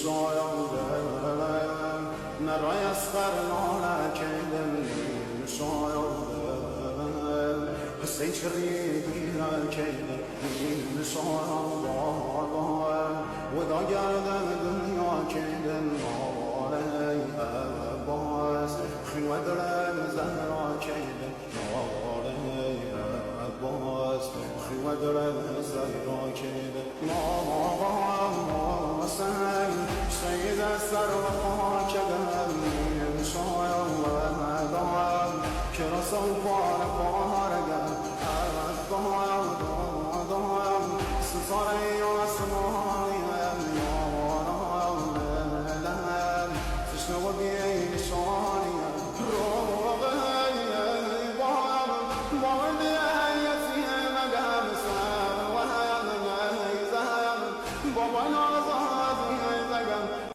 شایاده نرای از خرنانه کیدن شایاده حسین شریفیه کیدن شایاده و دا گردن دنیا کیدن ناره باز خیوه درم زهرا کیدن ناره باز خیوه درم زهرا کیدن ناره سید سر و خاکدن شایم و مدام که رسول پارگم دام سزاره